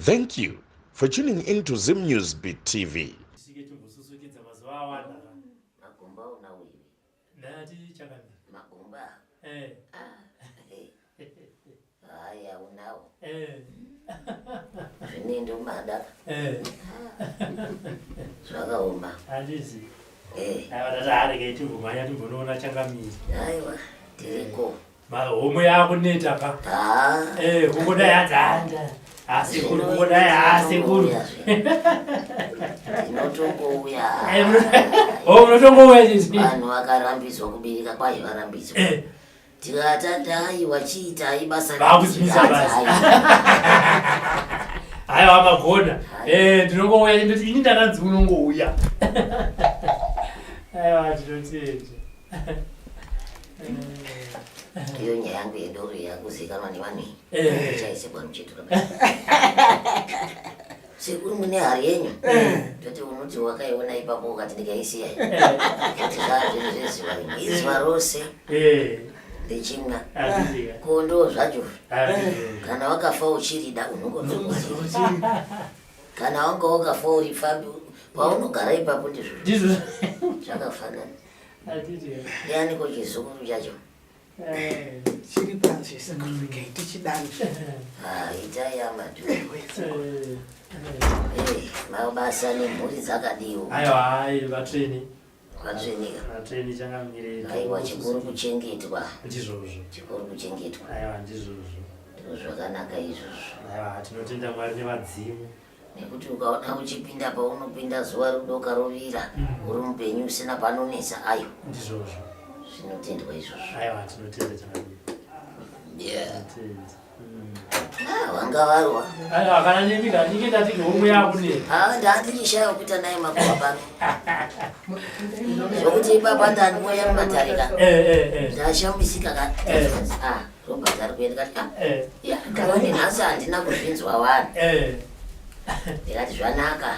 Thank you for tuning in to Zim News Beat TV. Iyo nyangu yendori yakuzikanwa nevani chaise kwa mchitura sikuru mune hari yenyu toti unoti wakaiona ipapo ukati ndikaisiya kuti zvaziva rimwe izuva rose ndechimwa kondo zvacho kana wakafa uchirida unongodzokera kana wanga wakafa uri fambi paunogara ipapo ndizvo zvakafanana ndiani kochizukuru chacho chiri pansi sakafikaiti chidano itai amadhu mabasa nemhuri dzakadiwo aiwa chikuru kuchengetwa chikuru kuchengetwa ndizvo zvakanaka izvozvo tinotenda Mwari nevadzimu nekuti ukaona uchipinda paunopinda zuva rudoka rovira uri mupenyu usina panonesa ayo ndizvozvo zvinotendwa izvozvo aiwa tinotenda chakanaka wanga varwa aiwa kana nemika ndinge ndati homwe yako ne ndandichishaya kuita naye makuva pano zvokuti ipapa ndanimoya mumatarika ndashambisika robhatari kuenda kati ndavane nhasi handina kuzvinzwa vanhu ndikati zvanaka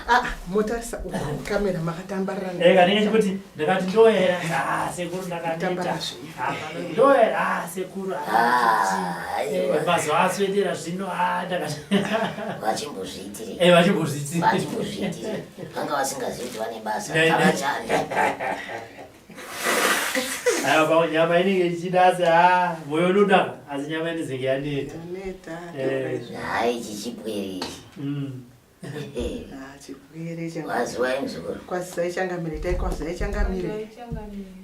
motarisa kamera makatambarana kanenge chikuti ndakati ndoera sekuru ndakatambara ndoera sekuru mazuva aswedera zvino ndakati vachimbozviitire vanga vasingazivi kuti vane basa avachani aiwa pamwe nyama inenge ichida asi moyo unodaka asi nyama inezenge yaneta hai chichipweri waziwai muzukuru kwazisai changamire taikwazisai changamire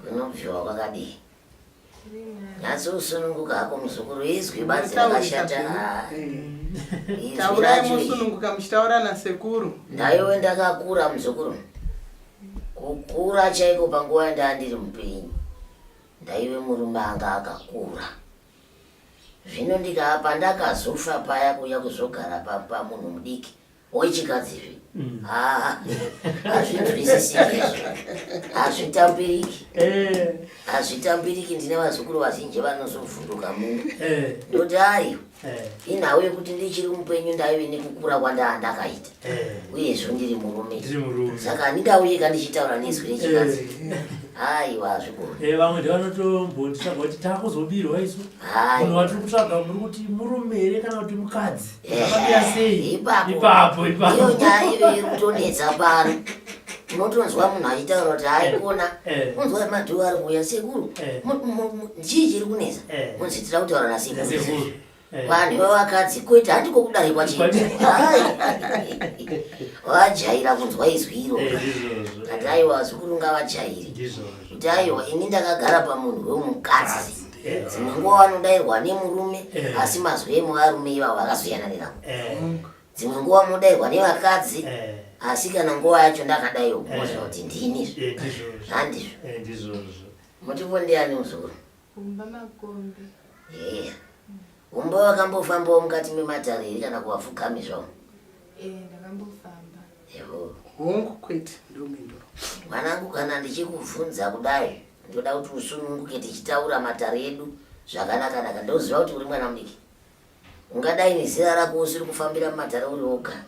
kunobviwa kwakadii nyatsi usununguka hako muzukuru izwi badzi rakashata taurai musununguka muchitaura nasekuru ndaiwe ndakakura muzukuru kukura chaiko panguva ndandiri mupenyu ndaive murume anga akakura zvino ndikaapa ndakazofa paya kuya kuzogara pamunhu mudiki wechikadzizvi hazvinzwisisiki hazvitambiriki ndine vazukuru vazhinji vanozovhunduka muno ndoti ayo inhau yekuti ndichiri mupenyu ndaive nekukura kwandaa ndakaita uyezvo ndiri murume saka handingauyeka ndichitaura nezwi rechikadzi aiwa zvikuru vamwe ndevanotombonditsvaga kuti taakuzobirwa isu munhu watiri kutsvaga muri kuti murume here kana kuti mukadzi akamira sei ipapo iyo nyaya iyo iri kutonetsa pano unotonzwa munhu achitaura kuti haikona unzwa madhuva ari kuuya sekuru chii chiri kunetsa unzi tira kutaura nasekuru vanhu vevakadzi kwete handikokudarikwa chii vajaira kunzwa izwi iro kati aiwa zukuru ngavajairi kuti aiwa ini ndakagara pamunhu wemukadzi dzimwe nguva vanodairwa nemurume asi mazwi emuvarume ivavo vakasiyana neravo dzimwe nguva munodairwa nevakadzi asi kana nguva yacho ndakadaiwo kumoza kuti ndini handizvo mutipo ndiani muzukuru umba wakambofambawo mukati mematare iri kana kuvafugami zvavo hongu kwete ndomendoro mwanangu kana ndichikubvunza kudai ndoda kuti usununguke tichitaura matare edu zvakanaka ndoziva kuti uri mwana mudiki ungadai nezera rako usiri kufambira mumatare uri woga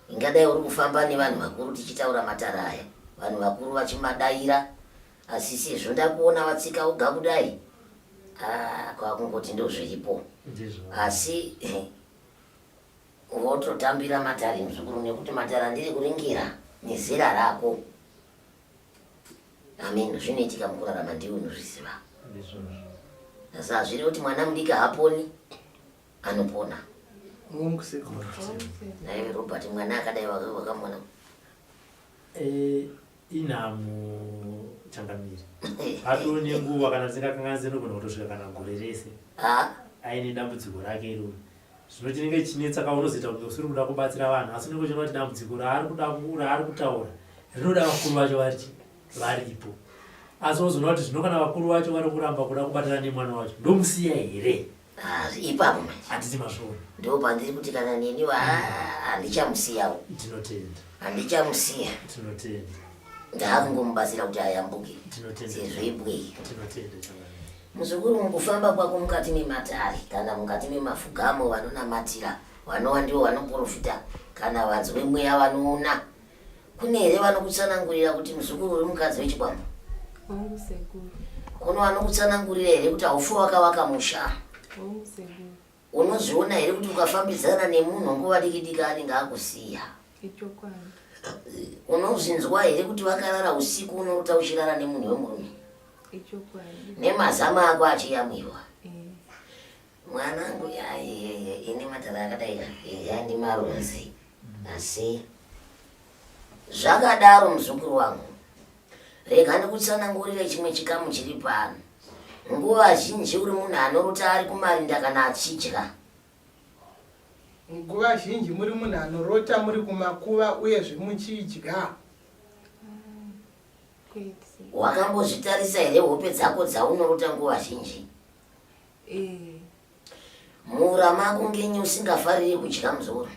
ingadai uri kufamba nevanhu vakuru tichitaura matare aya vanhu vakuru vachimadaira asi sezvo ndakuona vatsika uga kudai kwakungoti ndozviripo asi wototambira matari muzukuru nekuti matari andiri kuringira nezera rako. Amen. Zvinoitika mukurarama ndiwe unozviziva. Sasa hazviri kuti mwana mudiki haponi, anopona. Mungu sekuru. Naive Robert mwana akadai wakamwana. Inamu Changamire. Hatoo nenguva kana dzingakanga dzinogona kutosvika kana gore rese. Aine dambudziko rake iroro. Zvino chinenge chinetsa kaunozoita kuti usiri kuda kubatsira vanhu asi unenge uchiona kuti dambudziko raari kutaura rinoda vakuru vacho varipo. Asi unozoona kuti zvino kana vakuru vacho vari kuramba kuda kubatana nemwana wacho ndomusiya here? Ipapo handiti masvoro. Ndo pandiri kuti kana neniwa handichamusiyawo. Tinotenda. Handichamusiya. Tinotenda. Ndaakungomubatsira kuti ayambuke. Tinotenda. Sezvo ibwei. Tinotenda Changamire. Muzukuru mukufamba kwako mukati mematari kana mukati memafugamo vanonamatira vanowa ndivo vanoprofita kana vanzwe mweya vanoona. Kune here vanokutsanangurira kuti muzukuru uri mukadzi wechikwama? Hongu sekuru. Kuno vanokutsanangurira here kuti haufu wakavaka musha? Hongu sekuru. Unozviona here kuti ukafambidzana nemunhu nguva diki anenge akusiya? Ichokwadi. Unozvinzwa here kuti vakarara usiku unorota uchirara nemunhu wemurume? Ichokwadi. Nemazama ako achiyamwiwa? Mwanangu ine matara akadai yani maronzi. Asi zvakadaro muzukuru wangu, rega ndikutsanangurire chimwe chikamu chiri pano. Nguva zhinji uri munhu anorota ari kumarinda kana achidya. Nguva zhinji muri munhu anorota muri kumakuva uyezve muchidya. Wakambozvitarisa here hope dzako dzaunorota nguva zhinji? Mura mako ngenyi usingafariri kudya muzoro?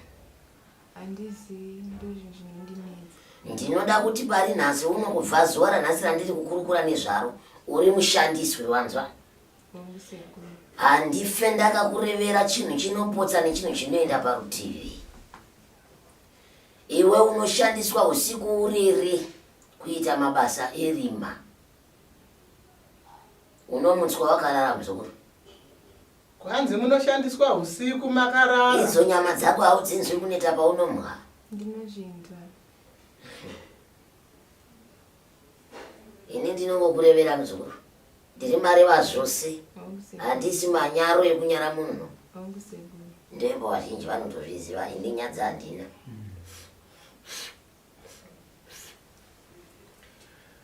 Handizivi, ndozvo zvinondinetsa. Ndinoda kuti pari nhasi unokubva zuva ranhasi randiri kukurukura nezvaro uri mushandiswi, wanzwa? Hongu sekuru. Handife ndakakurevera chinhu chinopotsa nechinhu chinoenda parutivi. Iwe unoshandiswa usiku uriri kuita mabasa erima. Unomutswa wakarara muzukuru? Kwanzi munoshandiswa usiku makarara. Idzo nyama dzako haudzinzwi kuneta paunomwa? Ndinozvinzwa. Ini ndinongokurevera muzukuru. Ndiri mareva zvose. Handisi manyaro ekunyara munhu. Hongu sekuru. Ndembo vazhinji vanotozviziva, ini nyadzi handina.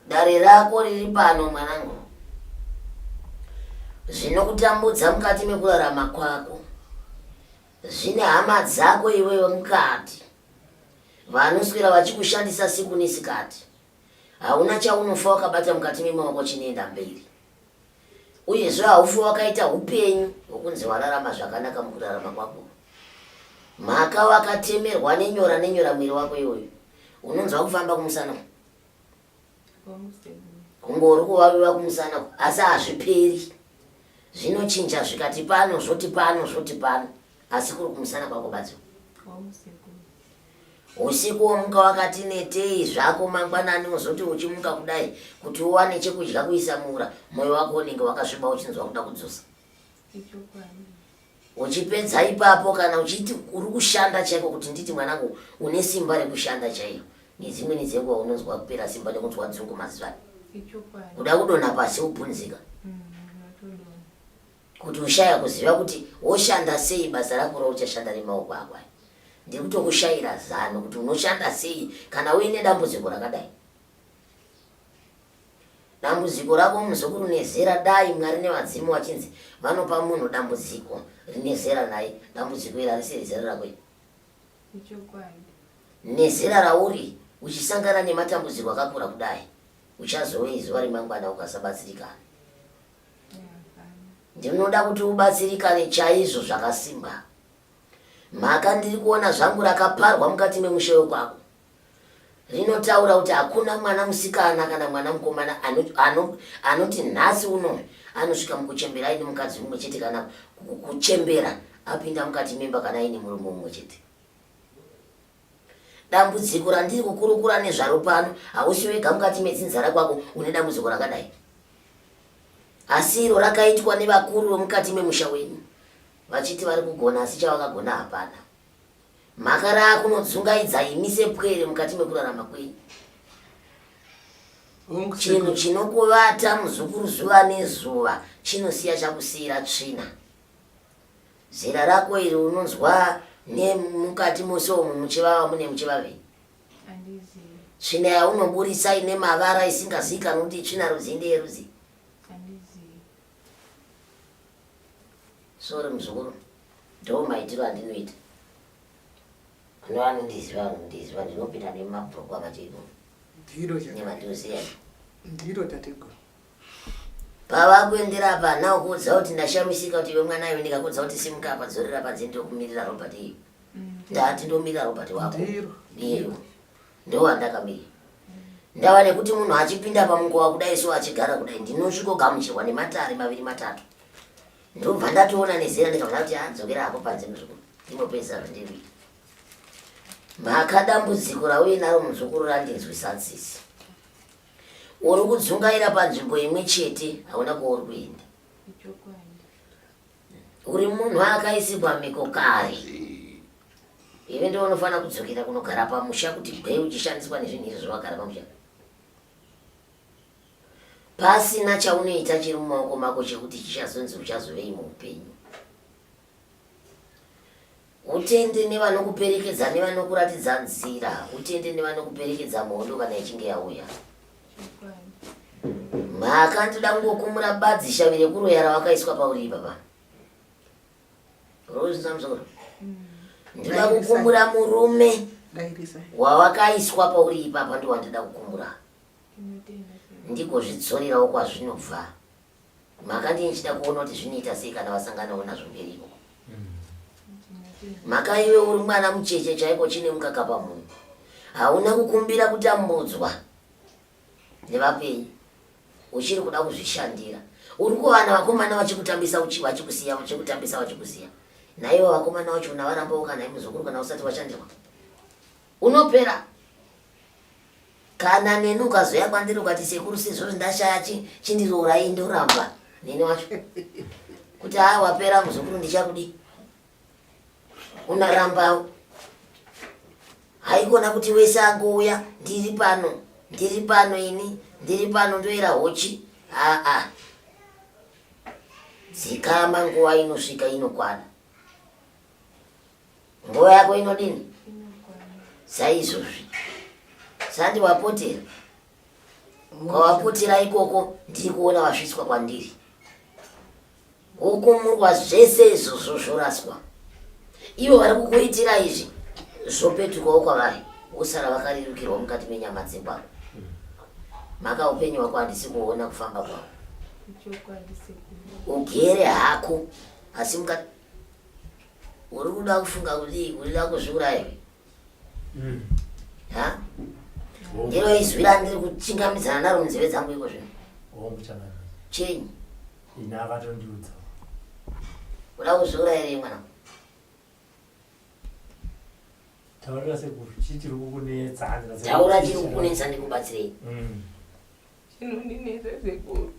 Dare rako riri pano mwanangu. Zvinokutambudza mukati mekurarama kwako. Zvine hama dzako iwewe mukati vanoswera vachikushandisa siku nesikati. Hauna chaunofa wakabata mukati memaoko chinoenda mberi. Uyezve haufi wakaita upenyu hwokunzi wararama zvakanaka mukurarama kwako. Mhaka wakatemerwa nenyora mwiri wako iwoyo. Unonzwa kufamba kumusana? Hongu sekuru. Kungori kuvaviwa kumusana, asi hazviperi. Zvinochinja zvikati pano zvoti pano, asi kuri kumusana kwako badzo. Hongu sekuru. Usiku womuka wakati netei zvako, mangwanani uzoti uchimuka kudai kuti uwane chekudya kuisa mura, moyo wako unenge wakasviba uchinzwa kuda kudzosa. Ichokwadi. Uchipedza ipapo kana uchiti uri kushanda chaiko, kuti nditi mwanangu une simba rekushanda chaiyo, nedzimweni dzenguva unonzwa kupera simba nekunzwa dzungu mazivani. Ichokwadi. Kuda kudonha pasi ubvunzika. Kuti ushaya kuziva kuti woshanda sei basa rako rouchashanda nemaoko ako. Ndiri kutokushayira zano kuti unoshanda sei kana uine dambudziko rakadai. Dambudziko rako muzukuru nezera, dai Mwari nevadzimu vachinzi vanopa munhu dambudziko rine zera naye, dambudziko iri harisiri zera rako. Ichokwadi. Nezera rauri uchisangana nematambudziko akakura kudai, uchazovei zuva remangwana ukasabatsirikana. Ndinoda kuti ubatsirikane chaizvo zvakasimba. Mhaka ndiri kuona zvangu rakaparwa mukati memushoyo kwako. Rinotaura kuti hakuna mwana musikana kana mwana mukomana anoti nhasi uno anosvika mukuchembera aine mukadzi mumwe chete, kana kuchembera apinda mukati memba kana aine murume mumwe chete. Dambudziko randiri kukurukura nezvaro pano hausi wega mukati medzinzara kwako une dambudziko rakadai. Asi iro rakaitwa nevakuru vemukati memusha wenyu, vachiti vari kugona asi chavakagona hapana. makara kunodzungaidza imise pwere mukati mekurarama kwenyu. Chinhu chinokuvata muzukuru zuva nezuva chinosiya chakusiyira tsvina. Zera rako iri unonzwa nemukati mose umu muchivava mune muchivavei. Tsvina yaunoburisa ine mavara isingazivikanwi kuti tsvina rudzi ndeyerudzi. Sori muzukuru, ndo maitiro andinoita. Kune vanondiziva ndinopinda nemabhuku amachaibo. Nemadhosiyani. Ndiro tateguru. Pava kuendera apa nawo kuudza kuti ndashamisika kuti iwe mwana iwe ndikakuudza kuti simuka apa dzorera panze ndokumirira Robert iyo. Ndati ndomirira Robert wako. Ndiro. Ndo wandakamira. Ndava nekuti munhu achipinda pamungowa kudai so achigara kudai ndinosvikogamuchirwa nematare maviri matatu. Ndobva ndatoona nezera ndikabva kuti adzokera apo panze muzukuru. Ndinopedzisa zvandiri. Makadambudziko rauye naro muzukuru randinzwisa tsitsi. Uri kudzungaira panzvimbo imwe chete hauna kwauri kuenda. Uri munhu akaisirwa miko kare. Iwe ndiwe unofanira kudzokera kunogara pamusha kuti gwei uchishandiswa nezvinhu izvi zvawagara pamusha. Pasina chaunoita chiri mumaoko mako chekuti chichazonzi uchazovei muupenyu. Utende nevanokuperekedza nevanokuratidza nzira, utende nevanokuperekedza mondo kana ichinge yauya. Mhaka ndoda kungokumura badzi shavire kuroya rawakaiswa pauri baba. Rozvinza muzukuru. Ndoda kukumbura murume wawakaiswa pauri ipapa ndo wandoda kukumbura. Ndiko zvidzorerawo kwazvinobva. Mhaka ndiye nchida kuona kuti zvinoita sei kana vasanganawo nazvo mberiwo. Mhaka iwe uri mwana mucheche chaiko chine mukaka pamunhu. Hauna kukumbira kutambudzwa nevapenyu. Uchiri kuda kuzvishandira. Uri kuvana vakomana vachikutambisa vachikusiya vachikutambisa vachikusiya. Naivo vakomana vacho unavaramba kana muzukuru kana usati washandirwa. Unopera. Kana nenu ukazoya kwandiri ukati sekuru sizvo ndashaya chindirora indoramba. Nene wacho. Kuti wapera muzukuru ndichakudi. Unaramba. Haikona kuti wese angouya ndiri pano ini. Ndiri pano ndoera hochi. Dzikama nguva inosvika inokwana. Nguva yako inodini? Saizvozvi. Sandi wapotera. Kwawapotera ikoko ndiri kuona vasviswa kwandiri. Wokumurwa zvese izvozvo zvoraswa. Ivo vari kukuitira izvi zvopetukawo kwavari. Usara vakarirukirwa mukati menyama dzembamo. Maka upenyu wako handisi kuona kufamba kwako. Ugere hako asi mukati uri kuda kufunga kuti urida kuzviuraya. Ha? Ndiro izwira ndiri kuchingamidzana naro munzeve dzangu iko zvino. Chenyi? Ina akatondiudza. Uda kuzviuraya ere mwana? Taura sekuru chitiri kukunetsa. Taura chiri kukunetsa ndikubatsirei. Chinondinetsa sekuru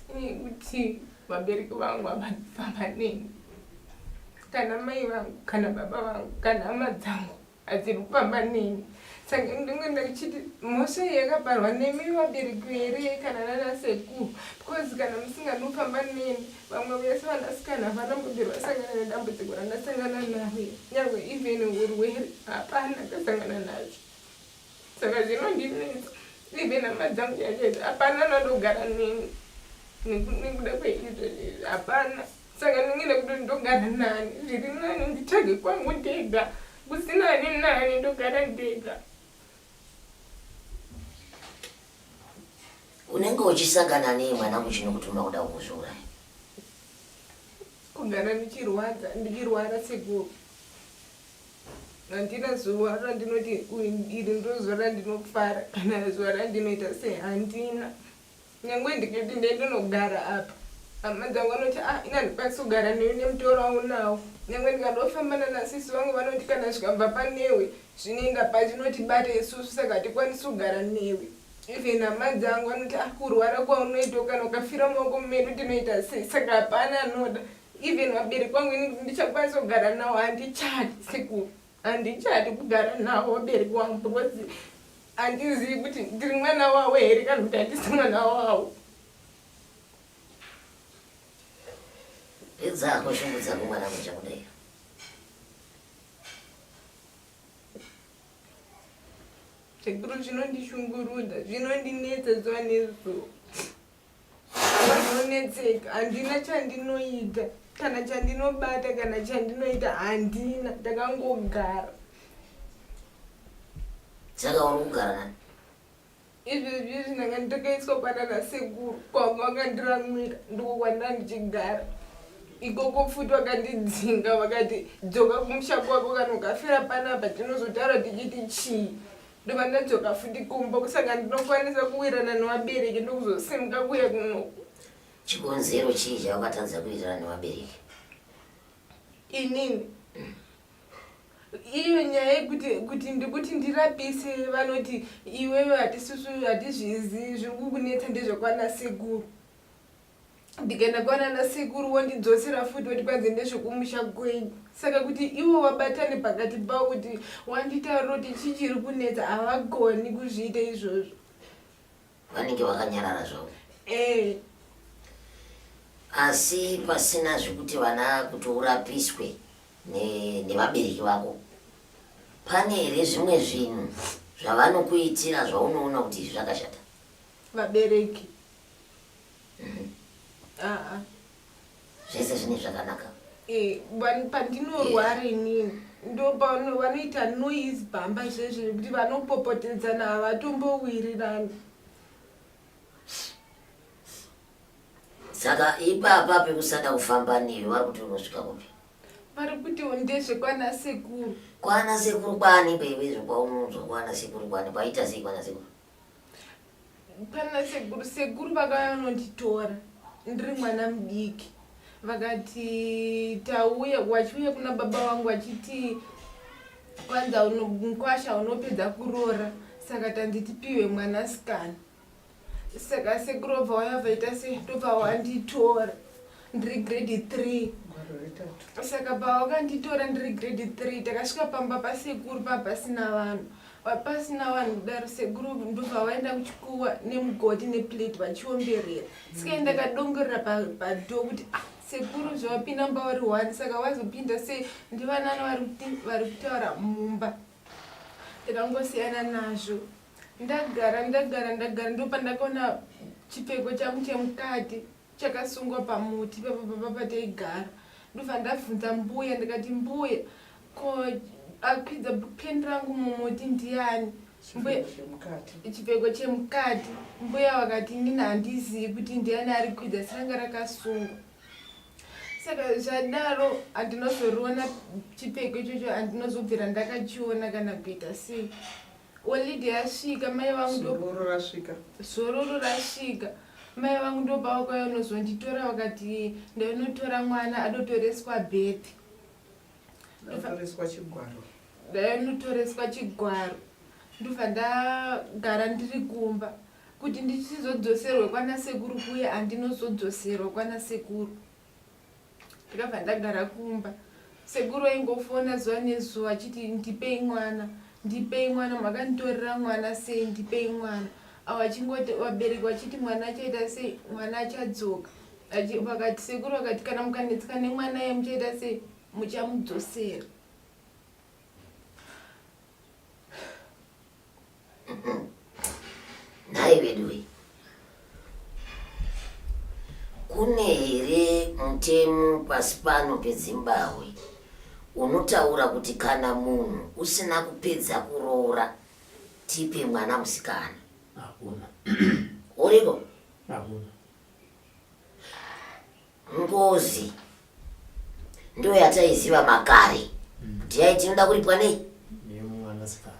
kuti vabereki vangu havafamba neni. Kana mai vangu kana baba vangu kana hama dzangu hadziri kufamba neni. Saka ndingoenda kuchiti mhosva yakabarwa nemi vabereki here kana nana sekuru. Because kana musinganofamba neni vamwe vese vanasikana vanambobirwa sangana nedambudziko randasangana naro. Nyangwe even urwere hapana ndasangana nazvo. Saka zvinondinetsa. Even hama dzangu yacho hapana nandogara neni. Nekuda kweizvozvo hapana. Saka ndingenda kuti ndogara nani. Zviri nani nditsvage kwangu ndega. Kusina nani ndogara ndega. Unenge uchisangana nei mwanangu chinokutuma kuda kukuzviuraya? Kugara ndichirwara sekuru. Handina zuva randinoti iri ndozuva randinofara kana zuva randinoita sei handina. Nyangwe ndikati ndinogara apa. Hama dzangu vanoti ina ndikwanisa kugara newe nemutoro waunawo. Nyangwe ndikandofamba nanasisi vangu vanoti kana zvikabva panewe zvinoenda pachinotibata isusu saka hatikwanisi kugara newe. Even hama dzangu vanoti kurwara kwaunoita kana ukafira mumaoko medu tinoita sei. Saka hapana anoda. Even vabereki vangu ndichakwanisa kugara nawo handichadi sekuru. handichadi kugara nawo vabereki wangu because handizivi kuti ndiri mwana wawo here kana kuti handisi mwana wawo. Idzako shungu dzako mwana muchakudai. Sekuru zvinondishungurudza, zvinondinetsa zuva nezuva. Ndinonetseka, handina chandinoita, kana chandinobata, kana chandinoita handina, ndakangogara. Saka uri kugara nani? Izvezvi ndanga ndakaiswa kwanana sekuru kwanga vakandiramira ndiko kwandanga ndichigara. Ikoko futi vakandidzinga vakati dzoka kumushago wako kana ukafira panapa tinozotaura tichiti chii. Ndobva ndadzoka futi kumba kusaka ndinokwanisa kuwirana nevabereki ndokuzosimuka kuya kunoku. Chikonzero chii chawakatadza kuwirirana nevabereki? Inini iyo nyaya yekuti ndikuti ndirapise vanoti iwewe hatizvizivi zviri kukunetsa ndezvekwana sekuru. Ndikaenda kwanana sekuru wondidzosera futi woti kwanzi ndezvekumusha kwenyu. Saka kuti ivo vabatane pakati pavo kuti wanditaurira kuti chichiri kunetsa havagoni kuzviita izvozvo. Vanenge vakanyarara zvavo. Asi pasina zvekuti vana kuti urapiswe nevabereki vako. Pane here zvimwe zvinhu zvavanokuitira zvaunoona kuti izvi zvakashata? Vabereki zvese zvine zvakanaka. Pandinorwara inini ndo vanoita noise bhamba izvezvo kuti vanopopotedzana havatombowirirani. Saka ipapa pekusada kufamba newe vari kuti unosvika kupi? Vari kuti ndezvekwana sekuru. Kwana sekuru kwani peiwezvo kwaunonzwa kwana sekuru kwani kwaita sei kwana sekuru? Pana sekuru vakauya vanonditora ndiri mwana mudiki. Vakati tauya wachiuya kuna baba vangu vachiti kwanza unkwasha unopedza kuroora saka tanditipiwe mwanasikana. Saka sekuru obva waya vaita sei ndobva wanditora ndiri grade 3. Saka pavakanditora ndiri grade 3 takasvika pamba pasekuru papasina vanhu. Pasina vanhu kudaro sekuru ndobva vaenda kuchikuwa nemugoti neplate vachiomberera. Sikaenda kadongorera padho kuti sekuru zvavapinda mba vari 1 saka wazopinda sei ndivanani vari kutaura mumba. Takangosiyana nazvo. Ndagara ndopandakaona chipfeko changu chemukati chakasungwa pamuti papa taigara. Ndobva ndabvunza mbuya ndikati mbuya ko akwidza peni rangu mumuti ndiani? Chipfeko chemukati. Mbuya vakati inini handizivi kuti ndiani ari kwidza siranga rakasungwa. Saka zvadaro handinozoriona chipfeko ichocho handinozobvira ndakachiona kana kuita sei. Holiday yasvika mai vangu zororo rasvika mai vangu ndobva vakauya unozonditora vakati ndinotora mwana adotoreswa birthday. Ndainotoreswa chigwaro. Ndobva ndagara ndiri kumba kuti ndichizodzoserwe kwana sekuru kuya handinozodzoserwa kwana sekuru. Ndikabva ndagara kumba. Sekuru aingofona zuva nezuva achiti ndipei mwana makanditorera mwana sei ndipei mwana. Avo achingoti vabereki vachiti mwana achaita sei mwana achadzoka. Vakati sekuru vakati kana mukanetseka nemwana ye muchaita sei muchamudzosera. Nhai vedu kune here mutemo pasi pano peZimbabwe unotaura kuti kana munhu usina kupedza kuroora tipe mwana musikana? Hakuna. Uriko? Hakuna. Ngozi ndio yataiziva makare kuti yaiti inoda kuripwa nei? Nemwanasikana.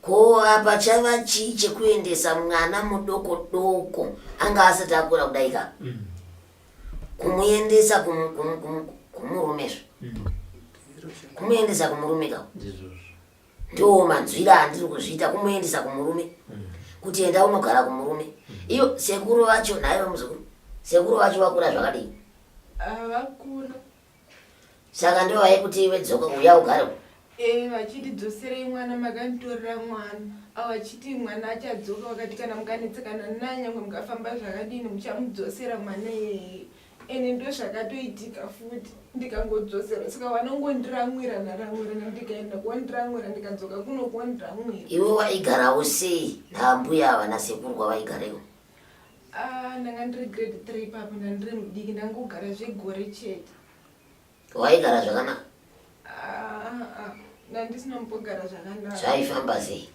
Ko apa chava chii chekuendesa mwana mudoko doko anga asati akura kudaika kumuendesa kumurumezvo? Kumuendesa kumurume kao ndo manzwira andiri kuzviita, kumuendesa kumurume kuti enda unogara kumurume. Iyo sekuru vacho naive muzukuru sekuru vacho vakura zvakadii? Vakura. Saka ndo vaikuti iwe dzoka uya ugare vachitidzoserei mwana makanditorera mwana avo vachiti mwana achadzoka vakati kana mukanetsekana nanyangwe mukafamba zvakadini muchamudzosera mwana iyeye ene ndo zvakatoitika futi ndikangodzosera saka vanongondiramwira ndikaenda kuondiramwira ndikadzoka kuno kuondiramwira. Iwe waigarawo sei nambuya ava nasekuru kwavaigarewo? Ndanga ndiri grade 3 papo ndandiri mudiki ndangogara zvegore chete. Waigara zvakanaka? Ndandisina mbogara zvakanaka. Zvaifamba sei?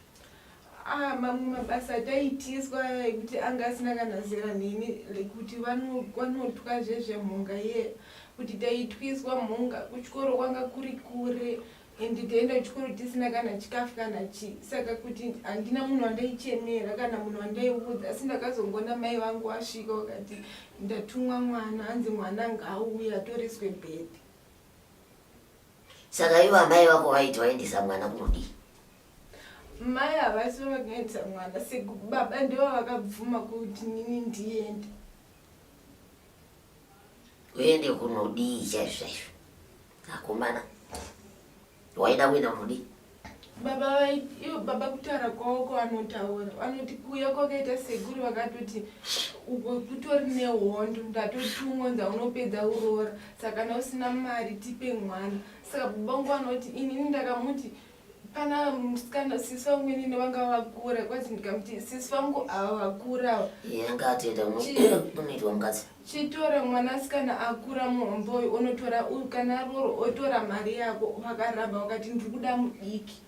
Mamwe mabasa taitiswa ekuti anga asina kana zera nini rekuti vanotwa zvezvemhunga ye kuti taitwiswa mhunga kuchikoro kwanga kuri kure ende taenda kuchikoro tisina kana chikafu kana chi saka kuti handina munhu wandaichemera kana munhu wandaiudza asi ndakazongona mai vangu vasvika wakati ndatumwa mwana hanzi mwana ngaauye atoreswe bhedhi. Saka ivo amai vako vaiti vaendesa mwana kunodii? Mai havasi vakaendesa mwana sekubaba ndivo vakabvuma kuti nini ndiende. Uende kunodii chaizvo chaizvo? Akomana waida kuenda kunodii? Baba kutaura kwavo kwavanotaura vanoti kuuya kwakaita sekuru vakatoti uko kutori nehondo ndatotumwa nzaunopedza urora saka kana usina mari tipe mwana. Saka babangu vanoti inini ndakamuti pana musikana sisi vangu inini vanga vakura kwazi ndikamuti sisi vangu ava vakura yanga atenda unoitwa mukadzi chitora mwana asikana akura muhomboyi unotora kana roro otora mari yako vakaramba vakati ndiri kuda mudiki.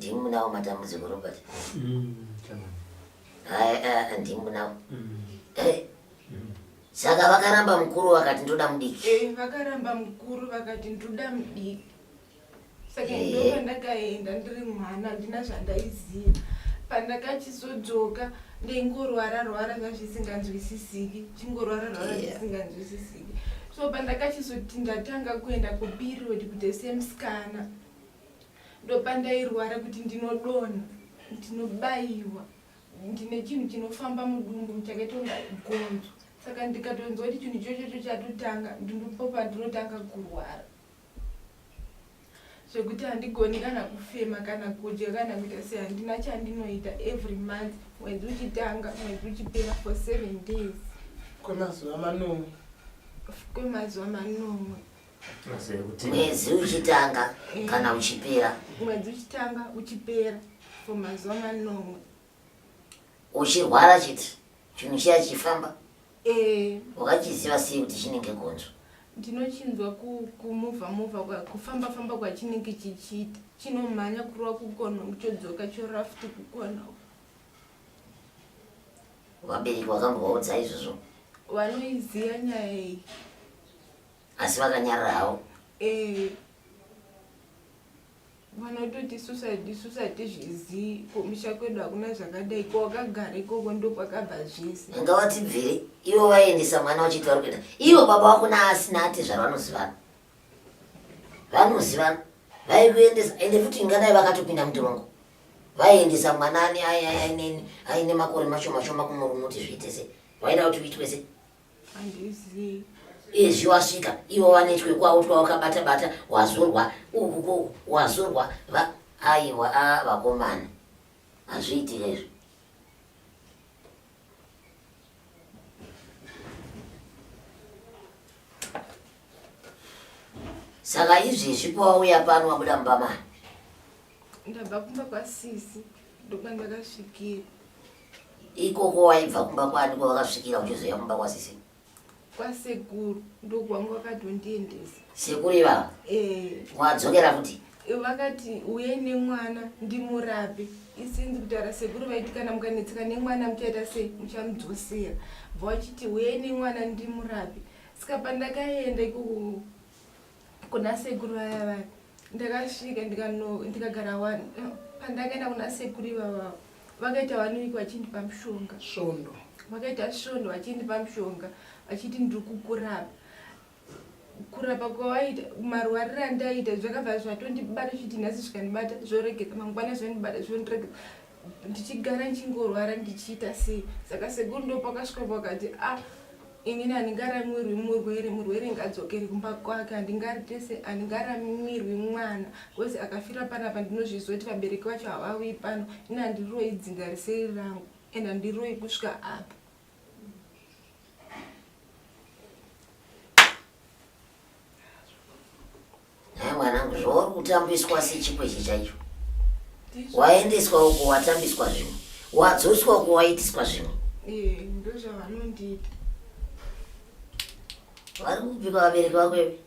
ndimunawo matambudziko Robert. Ndimunawo. Saka vakaramba mukuru vakati ndoda mudiki. Vakaramba mukuru vakati ndoda mudiki. Saka ndo pandakaenda ndiri mwana handina zvandaiziva. Pandakachizodzoka ndingorwara zvisinganzwisisiki chingorwara zvisinganzwisisiki. So pandakachizoti ndatanga kuenda kuperiod kuti semusikana ndo pandairwara kuti ndinodonha ndinobayiwa ndine chinhu chinofamba mudumbu chakatonga gonzo. Saka ndikatonzwa kuti chinhu ichocho chatotanga ndipo pandinotanga kurwara zvekuti handigoni kana kufema kana kudya kana kuita sei handina chandinoita every month mwedzi uchitanga mwedzi uchipera for 7 days kwemazuva manomwe mwedzi uchitanga kana uchipera mwedzi uchitanga uchipera for mazuva manomwe uchirwara chiti chinhu chiya chifamba. Wakachiziva sei kuti chinenge gonzo? Ndinochinzwa kumuvha kufamba kwachinenge chichiita chinomhanya kurwa kukona chodzoka chorora futi kukona. Vabereki vakambovaudza izvozvo? Vanoiziva nyaya iyi asi vakanyarara havo. Vanototi isusu hatizvizii kumusha kwedu hakuna zvakadai kwawakagara ikoko ndo kwakabva zvese. Ngavatibvire ivo vaendesa mwana wachiti vari kuenda ivo baba vako naasina ati zvavanozivana vanozivana vaikuendesa ende futi ingadai vakatopinda mutorongo vaiendesa mwana aine makore mashoma shoma kumurunoti zviite sei vaida kuti uitwe sei? Handizii. Ezviwasvika ivo vanetwe kwavo twawakabata bata wazorwa ukuko wazorwa aiwa vakomana hazviitike izvo. Saka izvezvi pawauya pano wabuda mubamani? Ndabva kumba kwasisi ndokwandakasvikira. Ikoko waibva kumba kwani kwawakasvikira uchizoya kumba kwasisi? Kwasekuru ndokwangu vakadondiendesa. Sekuru ivava? Wadzokera futi? Vakati uye nemwana ndimurape. Isinzi kutaura sekuru vaiti kana mukanetseka nemwana muchaita sei muchamudzosera. Vachiti uye nemwana ndimurape. Saka pandakaenda ikoko kuna sekuru vaya ndakasvika ndikagara wani. Pandakaenda kuna sekuru ivava vakaita vanowiki vachindipa mushonga. Svondo. Vakaita svondo vachindipa mushonga vachiti ndiri kukurapa. Kurapa kwavaita marwariro andaita zvakabva zvatondibata chiti nhasi zvikandibata zvoregeza mangwana zvandibata zvondiregeza ndichigara ndichingorwara ndichiita sei. Saka sekuru ndo pakasvika pakati inini handingaramirwi murwere ngadzokeri kumba kwake, handingaramirwi mwana kozi akafira panapa ndinozviziva kuti vabereki vacho havawi pano. Ini handiroi dzinga riseri rangu ende handiroi kusvika apa. Mwanangu, zvauri kutambiswa sechikwechi chaicho. Waendeswa uko watambiswa zvimwe, wadzoswa uko waitiswa zvimwe. Ndozvavanondiita. Vari kupika vabereki vako ivi?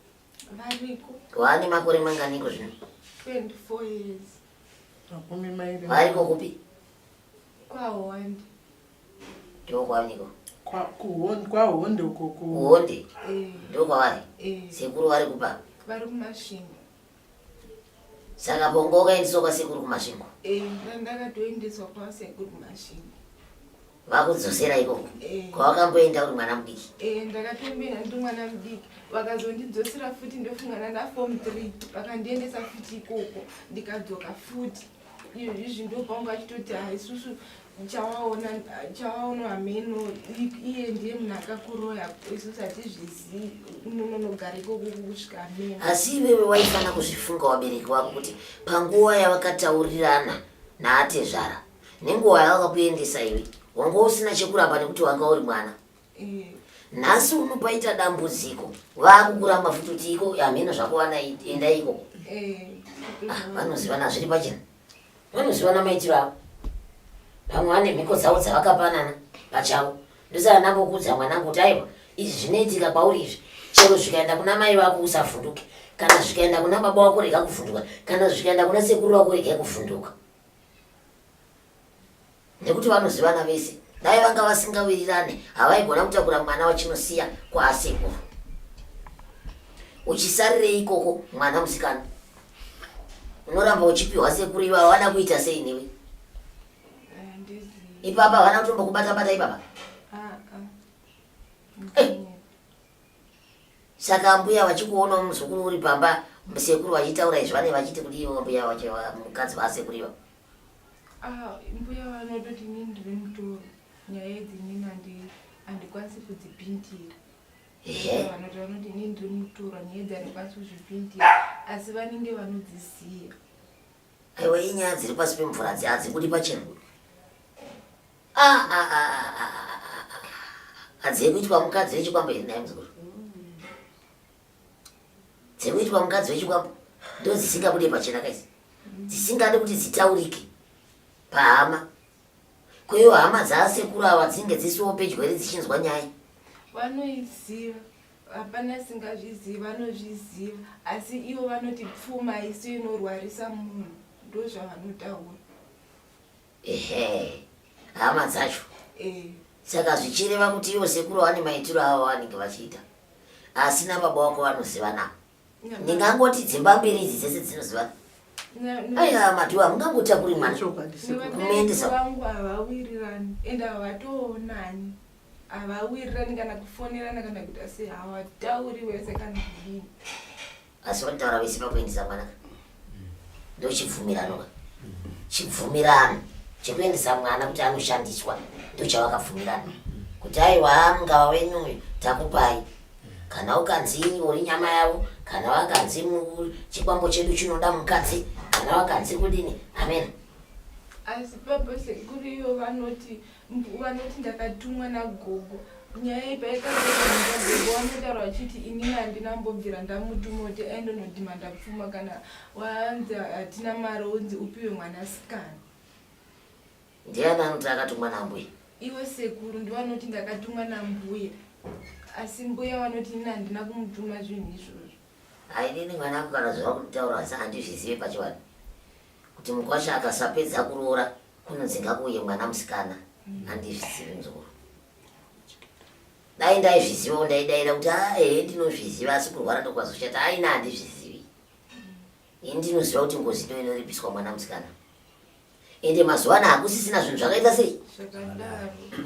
Variko. Vane makore manganiko zvino? 24 years. Variko kupi? KwaHonde. Ndokwaniko? KwaHonde uko. Honde? Ndokwavari? Sekuru vari kupa? Vari kuMasvingo. Saka pongo wakaendeswa kwasekuru kuMasvingo? Ndakatoendeswa kwasekuru kuMasvingo. Vakudzosera ikoko? Kwawakamboenda uri mwana mudiki? Ndakatomboenda ndiri mwana mudiki. Vakazondidzosera futi ndofungana naForm 3. Vakandiendesa futi ikoko ndikadzoka futi. Izvi ndopangu achitoti haisusu chawaona hameno iye ndiye munhu akakuroya isusu hatizvizivi unonogara ikoko kusvika hameno. Asi iwewe waifana kuzvifunga wabereki vako kuti panguva yavakataurirana naatezvara nenguva yavakakuendesa iwe wanga usina chekuramba nekuti wanga uri mwana. Nhasi unopaita dambudziko vakukuramba futi kuti iko hameno zvako enda ikoko. Vanozivana zviri pachena, vanozivana maitiro avo. Vamwe vane mhiko dzavo dzavakapanana pachavo. Ndosaka ndambokudza mwanangu kuti aiwa izvi zvinoitika kwauri izvi, chero zvikaenda kuna mai vako usavhunduke, kana zvikaenda kuna baba wako rega kuvhunduka, kana zvikaenda kuna sekuru wako rega kuvhunduka. Nekuti vanozivana vese. Dai vanga vasingawirirane havaigona kutakura mwana wachinosiya kwaasekuru. Uchisarire ikoko mwana musikana, unoramba uchipiwa sekuru iva vana kuita sei newe? Ipapa vana kutombo kubata ipapa? Saka mbuya vachikuona muzukuru uri pamba sekuru vachitaura izvi vane vachiti kudiwa mbuya wacho mukadzi vasekuru iva? Mbuya vanototi inini ndiri mutoro, nyaya idzi inini handikwanisi kudzipindira. Vanoti inini ndiri mutoro, nyaya idzi handikwanisi kuzvipindira, asi vanenge vanodziziva. Aiwa, inyaya dziri pasi pemvura hadzibudi pachena. Hadzikuitwa mukadzi wechikwambo iri naye muzukuru. Dzekuitwa mukadzi wechikwambo ndo dzisingabude pachena kaisi, dzisingade kuti dzitaurike pahama. Kweyo hama dzaasekuru ava dzinge dzisiwo pedyo here dzichinzwa nyaya? Vanoiziva, hapana singazviziva, vanozviziva, asi ivo vanoti pfuma isu inorwarisa munhu, ndozvavanotaura. Hama dzacho. Saka zvichireva kuti ivo sekuru vane maitiro avo vanenge vachiita, asina baba wako vanozivana. Ndingangoti dzimba mbiri idzi dzese dzinozivana. Aiya madhuwa, mungangotakuri mwana kumuendesa. Vangu havawirirani ende havatoonani, havawirirani kana kufonerana kana kuita sei, havatauri wese kana kudini. Asi vanotaura vese pakuendesa mwana ndo chibvumirano. Chibvumirano chekuendesa mwana kuti anoshandiswa ndo chavakabvumirana kuti aiwa mungava wenyu takupai, kana ukanzi uri nyama yavo, kana vakanzi chikwambo chedu chinoda mukadzi, kana vakanzi kudini. Amen. Asi baba sekuru iyo vanoti ndakatumwa nagogo. Nyaya ipaikagogo vanotaura vachiti inini handinambobvira ndamutuma kuti aende nodhimanda pfuma, kana wanzi hatina mari unzi upiwe mwanasikana. Ndiani anoti akatumwa nambuya? Iwe sekuru ndivanoti ndakatumwa nambuya, asi mbuya vanoti inini handina kumutuma zvinhu izvozvo. Hainini mwana ako kana zvava kutaura asi handizvizive pachivanhu kuti mukwasha akasapedza kuroora kunodzinga kuuye mwana musikana. Handizvizive muzukuru. Dai ndaizviziva ndaidaira kuti ndinozviziva, asi kurwara ndokwazoshata. Aina handizvizivi. Ini ndinoziva kuti ngozi ndo inoripiswa mwana musikana. Ende mazuva ano hakusisina zvinhu zvakaita sei.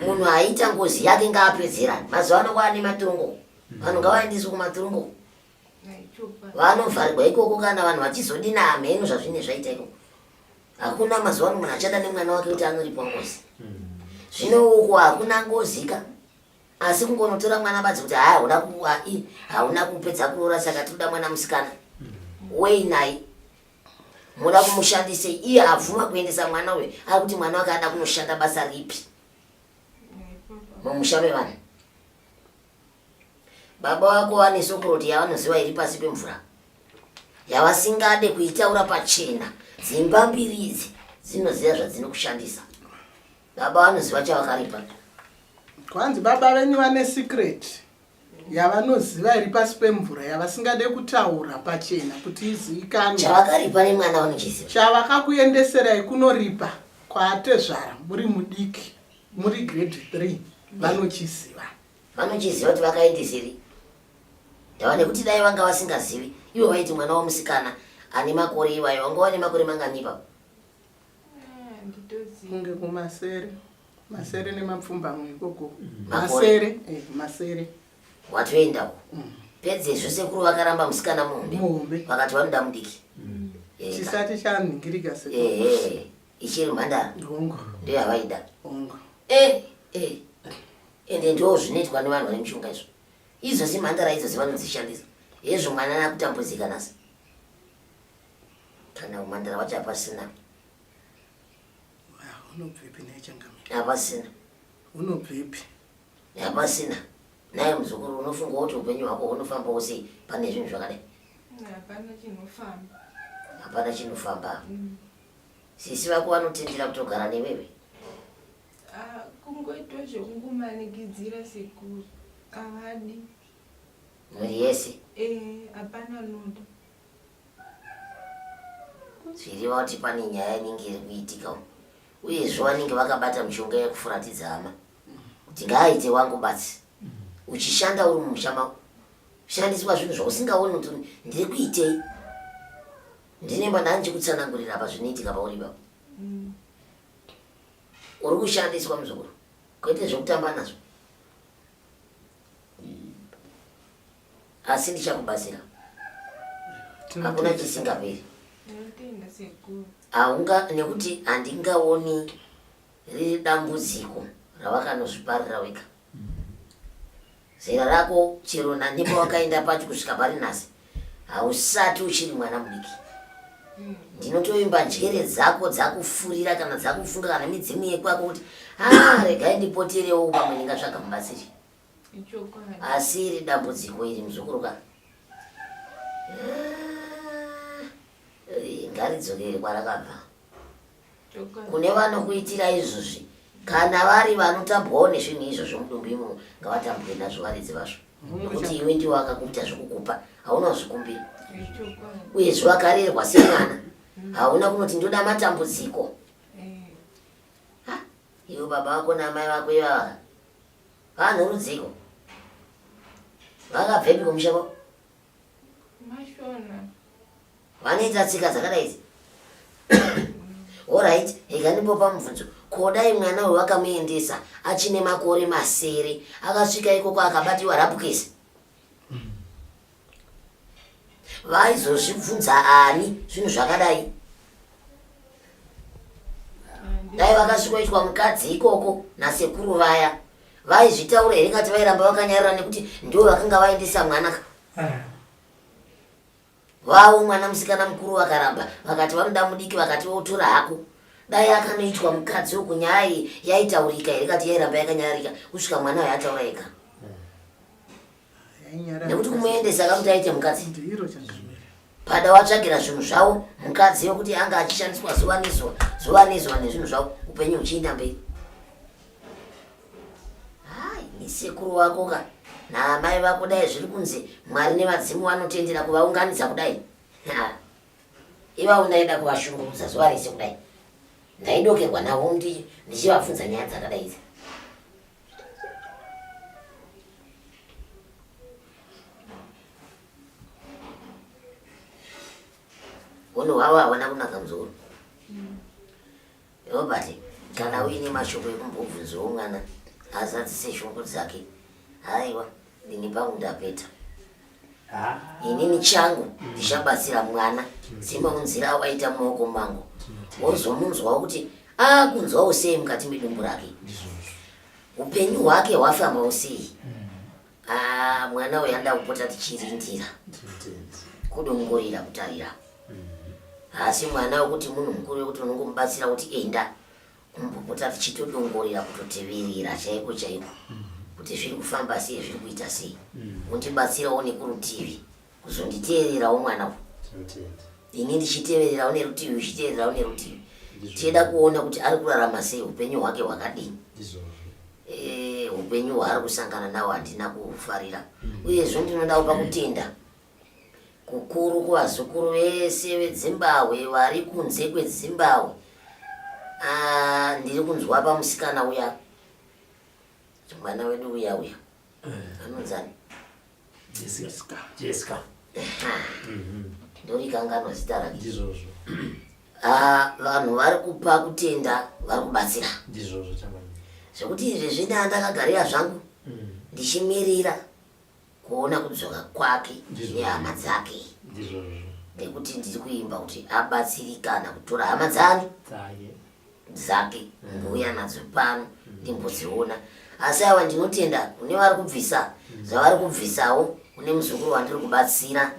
Munhu aita ngozi yake ngaapedzerane. Mazuva ano kwaane maturongo, vanhu ngavaendeswe kumaturungo. Vanovharirwa ikoko kana vanhu vachizodina hameno zvazvine zvaita ikoko. Hakuna mazuva ano munhu achada nemwana wake kuti anoripwa ngozi. Zvino uko hakuna ngozika. asi kungonotora mwana badzi kuti hauna kupedza kurora saka toda mwana musikana wei naye muda kumushandise iye avhuma kuendesa mwana uyu ari kuti mwana wake ada kunoshanda basa ripi mumusha mevanhu. Baba wako wane sokoroti yavanoziva iri pasi pemvura yavasingade kuitaura pachena. Dzimba mbiri idzi dzinoziva zvadzinokushandisa. Baba vanoziva chavakaripa. Kwanzi baba venyu vane secret yavanoziva iri pasi pemvura yavasingade kutaura pachena kuti izivikanwe. Chavakaripa nemwana vanochiziva. Chavakakuendeserai kunoripa kwaatezvara muri mudiki muri grade 3 vanochiziva. Vanochiziva kuti vakaendeseri. Ndava nekuti dai vanga vasingazivi ivo vaiti mwana womusikana ane makore iwayo wanga wane makore manganipa. Kunge kumasere. Masere nemapfumbamwe ikoko. Makore. Masere. Watoendawo. Pedze zvose kuri vakaramba musikana muhombe. Vakati vanoda mudiki. Chisati chaningirika se. Ichiri mhandara. Ndongo. Ndiyo yavaida. Ongo. Ende ndo zvinoitwa nevanhu vane mishonga izvo. Idzo si mhandara idzo dzavanodzishandisa. Hezvo mwana nakutambudzika nasi. Kana mhandara wacho hapasina. Unobvepi nechangamira? Hapasina. Unobvepi? Hapasina. Naye muzukuru unofunga kuti upenyu hwako hunofamba sei pane zvinhu zvakadai? Hapana chinofamba. Hapana chinofamba. Sisi vako vanotendera kutogara newewe. Kungoitwa zvekungomanikidzira sekuru. Avadi. Mwiri yese? Hapana noda. Zviriva kuti pane nyaya inenge iri kuitika uyezve vanenge vakabata mishonga yekufuratidza hama kuti ngaaite wangu batsi uchishanda uri mumusha mako shandiswa zvinhu zvausingaoni kuti ndiri kuitei. Ndinemba ndani chikutsanangurira apa zvinoitika pauri baba. Uri kushandiswa muzukuru kwete zvekutamba nazvo. Asi ndichakubatsira. Hakuna chisingaperi. Aunga nekuti handingaoni riri dambudziko ravakanozviparira wega. Zera rako chero nanepa wakaenda pacho kusvika pari nhasi hausati uchiri mwana mudiki. Ndinotoimba njere dzako dzakufurira kana dzakufunga kana midzimu yekwako kuti regai ndipoterewo pamwe ndingatsvaga mubatsiri. Asi iri dambudziko iri muzukuru kana. Ngaridzokere kwarakabva. Kune vanokuitira izvozvi kana vari vanotambwawo nezvinhu izvozvo mudumbu imo ngavatambwe nazvo varidzi vazvo. Nokuti iwe ndiwo akakuita zvokukupa hauna kuzvikumbira. Uyezve wakarerwa semwana hauna kunoti ndoda matambudziko. Iwe baba vako namai vako ivava vanhu rudziko vakabvepi kumusha kwavo? Mashona. Vanoita tsika dzakadai idzi. Alright, ikandipopa mubvunzo. Kodai mwana uyu vakamuendesa achine makore masere akasvika ikoko akabatiwa rapukesi. Vaizozvibvunza ani zvinhu zvakadai? Dai vakasvikoitwa mukadzi ikoko nasekuru vaya vaizvitaura here kati vairamba vakanyarara nekuti ndivo vakanga vaendesa mwana ka? Vavo mwana musikana mukuru vakaramba vakati vanoda mudiki vakati votora hako. Dai akanoitwa mukadzi wokunyaya yaitaurika here kati yairamba yakanyararika kusvika mwana uyu ataura ega. Nekuti kumuendesa akamuti aite mukadzi. Pada watsvagira zvinhu zvavo mukadzi yokuti anga achishandiswa zuva nezuva nezvinhu zvavo upenyu huchiinda mberi. Ni sekuru wako ka naamai vako dai zviri kunzi Mwari nevadzimu vanotendera kuvaunganidza kudai. Iva unaida kuvashungurudza zuva rese kudai. Ndaidokerwa navo ndichivabvunza nyaya dzakadai idzi. Unhu hwavo havana kunaka muzukuru. Robert kana uine mashoko ekumbobvunzawo mwana azadzise shungu dzake. Haiwa ndini pangu ndapeta. Inini changu ndichabatsira mwana simaunzira awaita mumaoko mangu. Wozomunzwawo kuti kunzwawo sei mukati medumbu rake. upenyu hwake hwafamba usei. Mwana uyu anda kupota tichirindira kudongorera kutarira. Asi mwana wekuti munhu mukuru wekuti unongomubatsira kuti enda kumbopota tichitodongorera kutoteverera chaiko chaiko kuti zviri kufamba sei, zviri kuita sei. Undibatsirawo nekurutivi kuzonditeererawo mwana uyu. Ini ndichitevererawo nerutivi, uchitevererawo nerutivi. Tichida kuona kuti ari kurarama sei, upenyu hwake hwakadini. Upenyu hwaari kusangana nawo handina kufarira. Uyezve ndinoda kupa kutenda kukuru kuvazukuru vese veZimbabwe vari kunze kweZimbabwe. Ndiri kunzwa pamusikana uya, mwana wedu uya anonzani Jessica. Ndorikanganwa zita rake. Vanhu vari kupa kutenda, vari kubatsira. Zvekuti izvezvi ndandakagarira zvangu ndichimirira kuona kudzoka kwake nehama dzake. Nekuti ndiri kuimba kuti abatsirikana kutora hama dzake nguya nadzo pano ndimbodziona. Asi ava ndinotenda kune vari kubvisa zvavari kubvisawo, kune muzukuru wandiri kubatsira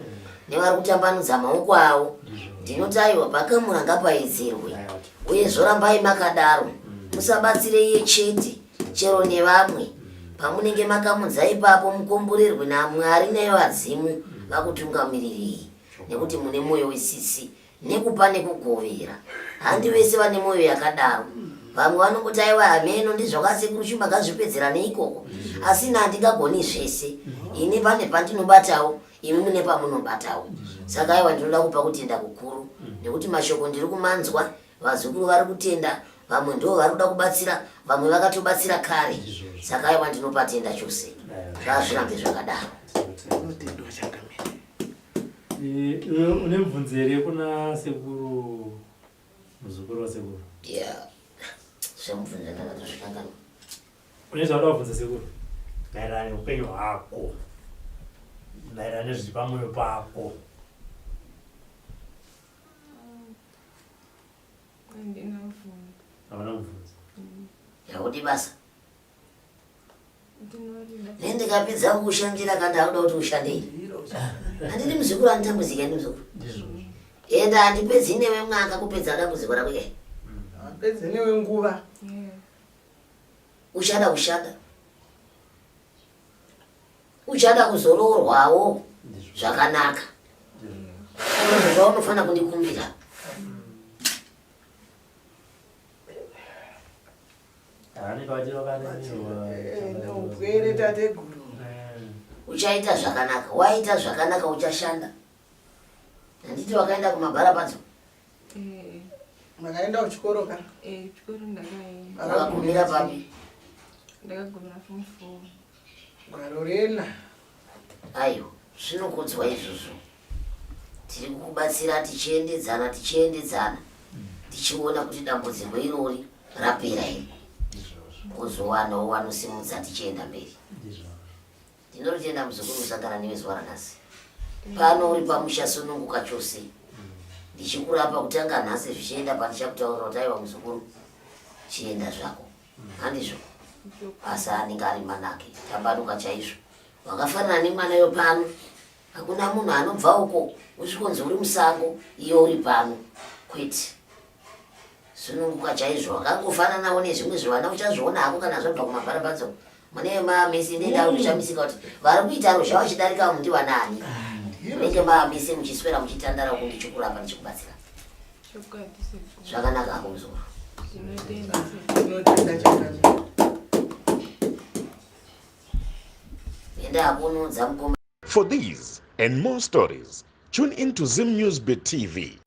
nevari kutambanudza maoko avo. Ndinoti aiwa pakamura ngapaedzerwe, uye zvorambai makadaro. Musabatsire iye chete, chero nevamwe. Pamunenge makamunza ipapo mukomborerwe naMwari nevadzimu vakutungamiriri, nekuti mune mwoyo wesisi nekupa nekugovera. Handi vese vane mwoyo yakadaro. Vamwe vanongoti aiwa hameno ndizvakasekuru chimagazvipedzera neikoko. Asi handingagoni zvese. Ini pane pandinobatawo, imi mune pamunobatawo. Saka aiwa ndinoda kupa kutenda kukuru, nekuti mashoko ndiri kumanzwa, vazukuru vari kutenda, vamwe ndo vari kuda kubatsira, vamwe vakatobatsira kare. Saka aiwa ndinopa tenda chose. Zvazvirambe zvakadaro. Une mubvunzere kuna sekuru, muzukuru wasekuru? Zvemubvunza ndakatozvikangana. Une zvauda kubvunza sekuru maererano neupenyu hwako, maererano nezviri pamwoyo pako? Havana mubvunza. Yakuti basa nendikapedza kukushandira kana auda kuti ushandei. Handiri muzukuru anditambudzika, ndi muzukuru. Enda handipedzi newe mwaka kupedza dambudziko rako ke. Pedze newe nguva. Uchada kushanda. Uchada kuzororwawo zvakanaka. Zvaunofana kundikumbira. Ubwere tate guru. Uchaita zvakanaka, waita zvakanaka uchashanda. Handiti wakaenda kumabhara padzo? Makaenda kuchikoro ka? Chikoro ndakaenda. Wakagumira papi? Ndakagumira form 4. Garorena. Ayo, zvinokudzwa izvozvo. Tiri kukubatsira tichiendedzana, tichiona kuti dambudziko irori rapera here. Uzowanawo wanosimudza tichienda mberi. Ndinotenda muzukuru usangana newe zuva ranhasi. Pano uri pamusha sununguka chose. Ndichikurapa kutanga nhasi zvichienda pandichakutaurira kuti aiwa muzukuru, chienda zvako. Handizvo? Asi anenge ari manake, tambanuka chaizvo. Wakafanana nemwanayo pano. Hakuna munhu anobva uko usvikonzi uri musango, iyo uri pano. Kwete. Sununguka chaizvo, wakangofananawo nezvimwe zvivana uchazviona hako kana zvabva kumabhara padzo. Mune mamisi ndenda uchamisika kuti vari kuita rozha vachidarika mundi vanani. Munenge mamisi muchiswera muchitandara uko ndichikurapa ndichikubatsira. Zvakanaka hako muzukuru. Ndinotenda chakanaka. Enda hakunodza mukoma. For these and more stories, tune into Zim News Bit TV